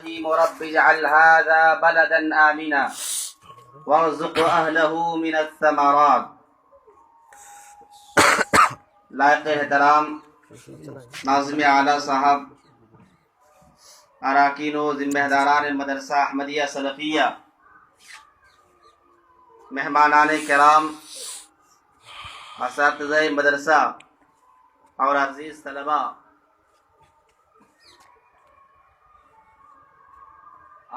رب اجعل هذا بلدا آمنا وارزق أهله من الثمرات. لائق احترام ناظم اعلیٰ صاحب، اراکین و ذمہ داران مدرسہ احمدیہ سلفیہ، مہمانان کرام، اساتذہ مدرسہ اور عزیز طلباء،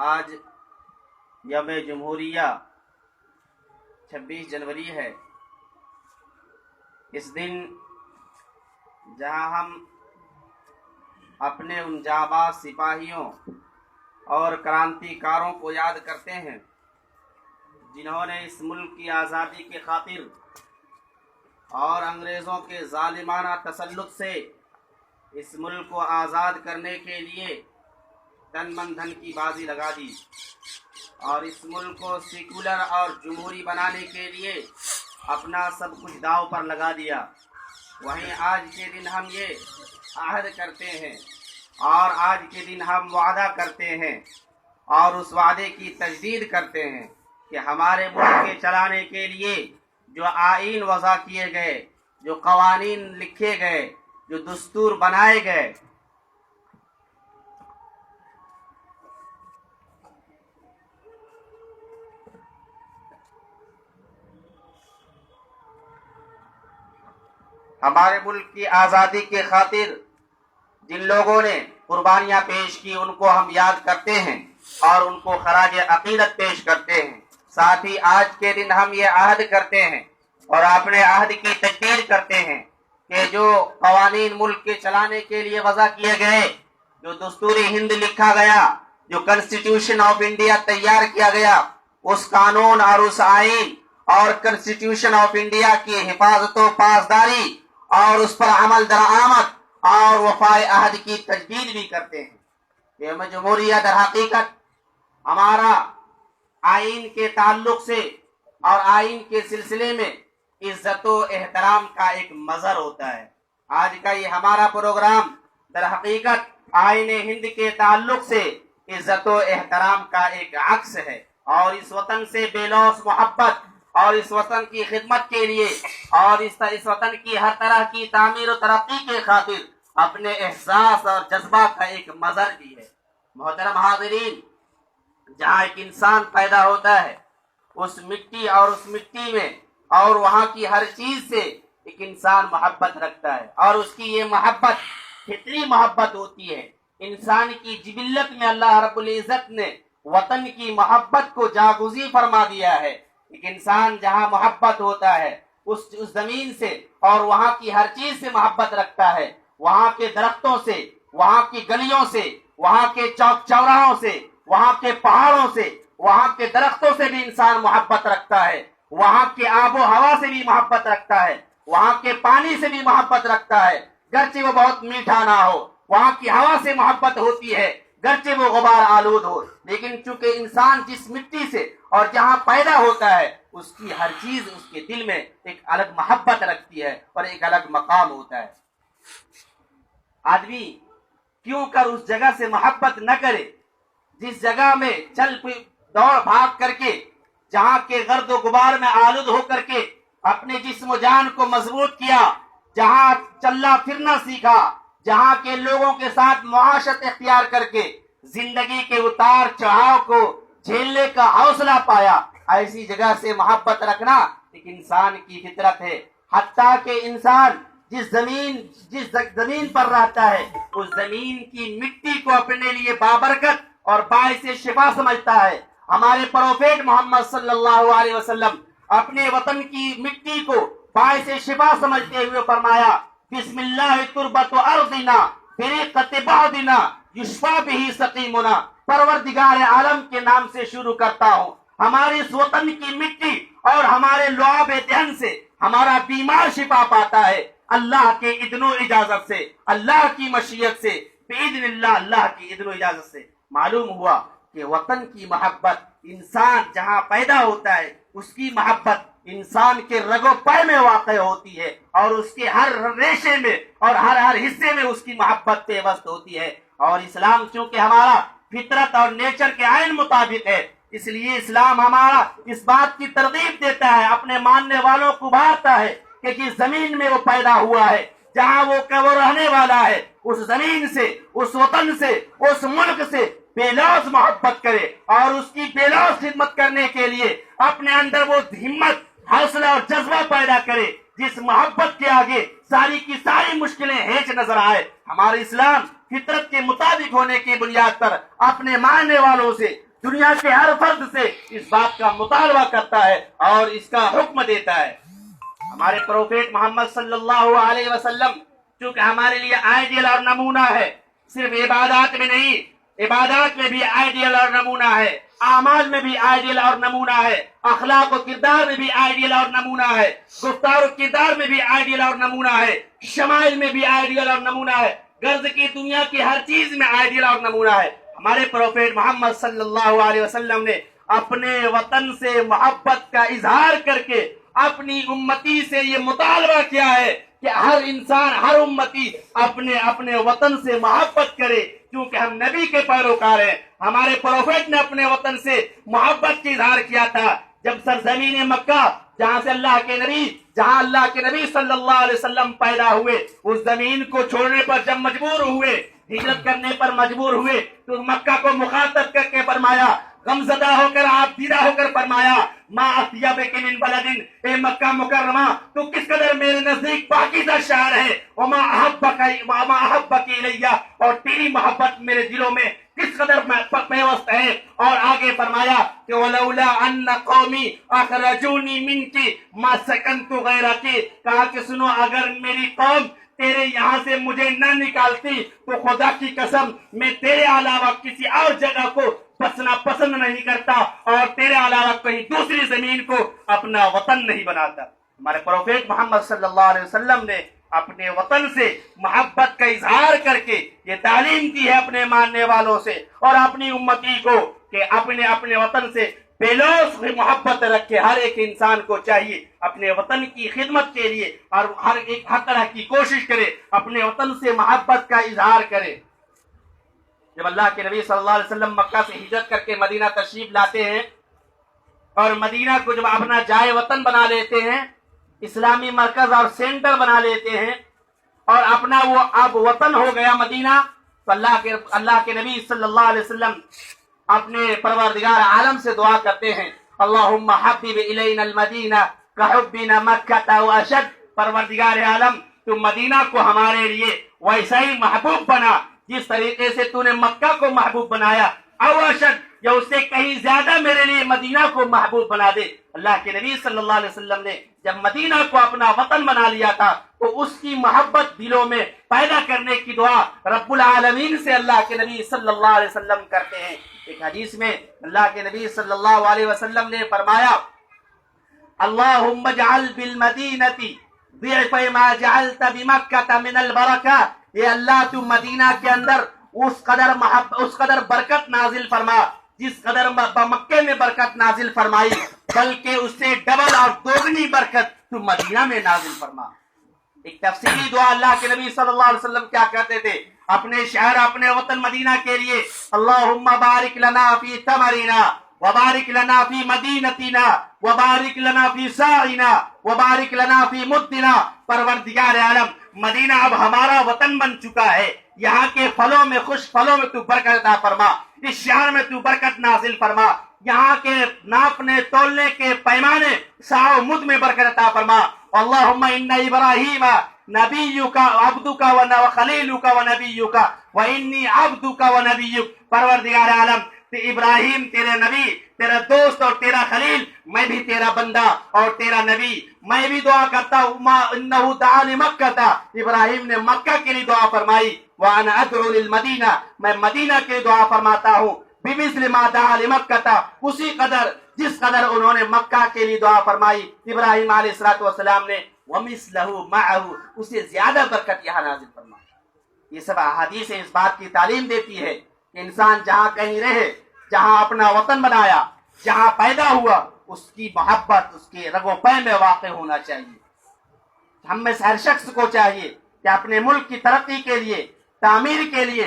آج یوم جمہوریہ 26 جنوری ہے۔ اس دن جہاں ہم اپنے ان جانباز سپاہیوں اور کرانتی کاروں کو یاد کرتے ہیں جنہوں نے اس ملک کی آزادی کی خاطر اور انگریزوں کے ظالمانہ تسلط سے اس ملک کو آزاد کرنے کے لیے تن من دھن کی بازی لگا دی اور اس ملک کو سیکولر اور جمہوری بنانے کے لیے اپنا سب کچھ داؤ پر لگا دیا۔ وہیں آج کے دن ہم یہ عہد کرتے ہیں اور آج کے دن ہم وعدہ کرتے ہیں اور اس وعدے کی تجدید کرتے ہیں کہ ہمارے ملک کے چلانے کے لیے جو آئین وضع کیے گئے، جو قوانین لکھے گئے، جو دستور بنائے گئے، ہمارے ملک کی آزادی کے خاطر جن لوگوں نے قربانیاں پیش کی ان کو ہم یاد کرتے ہیں اور ان کو خراج عقیدت پیش کرتے ہیں۔ ساتھ ہی آج کے دن ہم یہ عہد کرتے ہیں اور اپنے عہد کی تجدید کرتے ہیں کہ جو قوانین ملک کے چلانے کے لیے وضع کیے گئے، جو دستور ہند لکھا گیا، جو کنسٹیٹیوشن آف انڈیا تیار کیا گیا، اس قانون اور اس آئین اور کنسٹیٹیوشن آف انڈیا کی حفاظت و پاسداری اور اس پر عمل درآمد اور وفائے عہد کی تجدید بھی کرتے ہیں۔ یوم جمہوریہ در حقیقت ہمارا آئین کے تعلق سے اور آئین کے سلسلے میں عزت و احترام کا ایک مظہر ہوتا ہے۔ آج کا یہ ہمارا پروگرام در حقیقت آئین ہند کے تعلق سے عزت و احترام کا ایک عکس ہے اور اس وطن سے بے لوث محبت اور اس وطن کی خدمت کے لیے اور اس وطن کی ہر طرح کی تعمیر و ترقی کے خاطر اپنے احساس اور جذبہ کا ایک مظہر بھی ہے۔ محترم حاضرین، جہاں ایک انسان پیدا ہوتا ہے اس مٹی اور اس مٹی میں اور وہاں کی ہر چیز سے ایک انسان محبت رکھتا ہے اور اس کی یہ محبت فطری محبت ہوتی ہے۔ انسان کی جبلت میں اللہ رب العزت نے وطن کی محبت کو جاگزی فرما دیا ہے۔ ایک انسان جہاں محبت ہوتا ہے اس زمین سے اور وہاں کی ہر چیز سے محبت رکھتا ہے، وہاں کے درختوں سے، وہاں کی گلیوں سے، وہاں کے چوک چوراہوں سے، وہاں کے پہاڑوں سے، وہاں کے درختوں سے بھی انسان محبت رکھتا ہے، وہاں کے آب و ہوا سے بھی محبت رکھتا ہے، وہاں کے پانی سے بھی محبت رکھتا ہے، گرچہ وہ بہت میٹھا نہ ہو۔ وہاں کی ہوا سے محبت ہوتی ہے گرچہ وہ غبار آلود ہو، لیکن چونکہ انسان جس مٹی سے اور جہاں پیدا ہوتا ہے اس کی ہر چیز اس کے دل میں ایک الگ محبت رکھتی ہے اور ایک الگ مقام ہوتا ہے۔ آدمی کیوں کر اس جگہ سے محبت نہ کرے جس جگہ میں چل دوڑ بھاگ کر کے، جہاں کے گرد و غبار میں آلود ہو کر کے اپنے جسم و جان کو مضبوط کیا، جہاں چلنا پھرنا سیکھا، جہاں کے لوگوں کے ساتھ معاشرت اختیار کر کے زندگی کے اتار چڑھاؤ کو جھیلنے کا حوصلہ پایا، ایسی جگہ سے محبت رکھنا ایک انسان کی فطرت ہے۔ حتیٰ کہ انسان جس زمین پر رہتا ہے اس زمین کی مٹی کو اپنے لیے بابرکت اور باعث شفا سمجھتا ہے۔ ہمارے پروفیٹ محمد صلی اللہ علیہ وسلم اپنے وطن کی مٹی کو باعث شفا سمجھتے ہوئے فرمایا، بسم اللہ تربت ارضنا بریقت بعدنا یشفا بہ سقیمنا، پروردگار عالم کے نام سے شروع کرتا ہوں۔ ہماری اس وطن کی مٹی اور ہمارے لعاب دہن سے ہمارا بیمار شفا پاتا ہے، اللہ کے اذن و اجازت سے، اللہ کی مشیت سے، باذن اللہ، اللہ کی اذن و اجازت سے۔ معلوم ہوا کہ وطن کی محبت، انسان جہاں پیدا ہوتا ہے اس کی محبت انسان کے رگ و پے میں واقع ہوتی ہے اور اس کے ہر ریشے میں اور ہر حصے میں اس کی محبت پیوست ہوتی ہے۔ اور اسلام چونکہ ہمارا فطرت اور نیچر کے عین مطابق ہے. اس لیے اسلام ہمارا اس بات کی ترغیب دیتا ہے, اپنے ماننے والوں کو ابھارتا ہے کہ جس زمین میں وہ پیدا ہوا ہے, جہاں وہ رہنے والا ہے, اس زمین سے, اس وطن سے, اس ملک سے بے لوث محبت کرے اور اس کی بے لوث خدمت کرنے کے لیے اپنے اندر وہ ہمت, حوصلہ اور جذبہ پیدا کرے جس محبت کے آگے ساری کی ساری مشکلیں ہیچ نظر آئے. ہمارا اسلام فطرت کے مطابق ہونے کی بنیاد پر اپنے ماننے والوں سے, دنیا کے ہر فرد سے اس بات کا مطالبہ کرتا ہے اور اس کا حکم دیتا ہے. ہمارے پروفیٹ محمد صلی اللہ علیہ وسلم چونکہ ہمارے لیے آئیڈیل اور نمونہ ہے, صرف عبادات میں نہیں, عبادات میں بھی آئیڈیل اور نمونہ ہے, اعمال میں بھی آئیڈیل اور نمونہ ہے, اخلاق و کردار میں بھی آئیڈیل اور نمونہ ہے, گفتار و کردار میں بھی آئیڈیل اور نمونہ ہے, شمائل میں بھی آئیڈیل اور نمونہ ہے, غرض کی دنیا کی ہر چیز میں آئیڈیل اور نمونہ ہے. ہمارے پروفیٹ محمد صلی اللہ علیہ وسلم نے اپنے وطن سے محبت کا اظہار کر کے اپنی امتی سے یہ مطالبہ کیا ہے کہ ہر انسان, ہر امتی اپنے اپنے وطن سے محبت کرے, کیونکہ ہم نبی کے پیروکار ہیں. ہمارے پروفیٹ نے اپنے وطن سے محبت کا اظہار کیا تھا جب سرزمین مکہ, جہاں اللہ کے نبی صلی اللہ علیہ وسلم پیدا ہوئے, اس زمین کو چھوڑنے پر جب مجبور ہوئے, ہجرت کرنے پر مجبور ہوئے, تو مکہ کو مخاطب کر کے فرمایا, غمزدہ ہو کر, آپ دیدہ ہو کر فرمایا, ما اطیبک من بلدن, اے مکہ مکرمہ تو کس قدر میرے نزدیک پاکیزہ شہر ہے, وما احبک الیہ, اور تیری محبت میرے دلوں میں کس قدر پیوست ہے. اور آگے فرمایا کہ ولولا ان قومی اخرجونی منکی ما سکنت غیرک, کہا کہ سنو, اگر میری قوم تیرے یہاں سے مجھے نہ نکالتی تو خدا کی قسم میں تیرے علاوہ کسی اور جگہ کو بسنا پسند نہیں کرتا اور تیرے علاوہ کہیں دوسری زمین کو اپنا وطن نہیں بناتا. ہمارے پروفیٹ محمد صلی اللہ علیہ وسلم نے اپنے وطن سے محبت کا اظہار کر کے یہ تعلیم دی ہے اپنے ماننے والوں سے اور اپنی امتی کو کہ اپنے اپنے وطن سے بے لوث محبت رکھے. ہر ایک انسان کو چاہیے اپنے وطن کی خدمت کے لیے اور ہر طرح کی کوشش کرے, اپنے وطن سے محبت کا اظہار کرے. جب اللہ کے نبی صلی اللہ علیہ وسلم مکہ سے ہجرت کر کے مدینہ تشریف لاتے ہیں اور مدینہ کو جب اپنا جائے وطن بنا لیتے ہیں, اسلامی مرکز اور سینٹر بنا لیتے ہیں اور اپنا وہ اب وطن ہو گیا مدینہ, تو اللہ کے نبی صلی اللہ علیہ وسلم اپنے پروردگار عالم سے دعا کرتے ہیں, اللہم حبب الینا المدینہ کحبنا مکہ و اشد, پروردگار عالم تو مدینہ کو ہمارے لیے ویسا ہی محبوب بنا جس طریقے سے تو نے مکہ کو محبوب بنایا, او اشد, یا اس سے کہیں زیادہ میرے لیے مدینہ کو محبوب بنا دے. اللہ کے نبی صلی اللہ علیہ وسلم نے جب مدینہ کو اپنا وطن بنا لیا تھا تو اس کی محبت دلوں میں پیدا کرنے کی دعا رب العالمین سے اللہ کے نبی صلی اللہ علیہ وسلم کرتے ہیں. ایک حدیث میں اللہ کے نبی صلی اللہ علیہ وسلم نے فرمایا, اللہم اجعل بالمدینہ ضعف ما جعلت بمکہ من البرکہ, اے اللہ تو مدینہ کے اندر اس قدر برکت نازل فرما جس قدر مکے میں برکت نازل فرمائی, بلکہ اس سے ڈبل اور دوگنی برکت تو مدینہ میں نازل فرما. ایک تفصیلی دعا اللہ کے نبی صلی اللہ علیہ وسلم کیا کہتے تھے اپنے شہر, اپنے وطن مدینہ کے لیے, اللہم بارک لنا فی ثمرنا وبارک لنا فی مدینتنا وبارک لنا فی ساعنا وبارک لنا فی مدنا. پروردگار عالم مدینہ اب ہمارا وطن بن چکا ہے, یہاں کے پھلوں میں, خوش پھلوں میں تو برکت عطا فرما, اس شہر میں تو برکت نازل فرما, یہاں کے ناپنے تولنے کے پیمانے ساو مد میں برکت عطا فرما. اللہم ان ابراہیم نبیک عبدک و خلیلک و نبیک و انی عبدک و نبیک. پروردگار عالم ابراہیم تیرے نبی, تیرا دوست اور تیرا خلیل, میں بھی تیرا بندہ اور تیرا نبی. میں بھی دعا کرتا ہوں, انہو دعا لمکہ, ابراہیم نے مکہ کے لیے دعا فرمائی, وانا ادعو للمدینہ, میں مدینہ کے لیے دعا فرماتا ہوں, بمثل ما دعا لمکہ, اسی قدر جس قدر انہوں نے مکہ کے لیے دعا فرمائی ابراہیم علیہ السلام نے, ومثلہ معہ, اسے زیادہ برکت یہاں نازل فرما. یہ سب احادیث اس بات کی تعلیم دیتی ہے کہ انسان جہاں کہیں رہے, جہاں اپنا وطن بنایا, جہاں پیدا ہوا, اس کی محبت اس کے رگ و پے میں واقع ہونا چاہیے. ہم میں سے ہر شخص کو چاہیے کہ اپنے ملک کی ترقی کے لیے, تعمیر کے لیے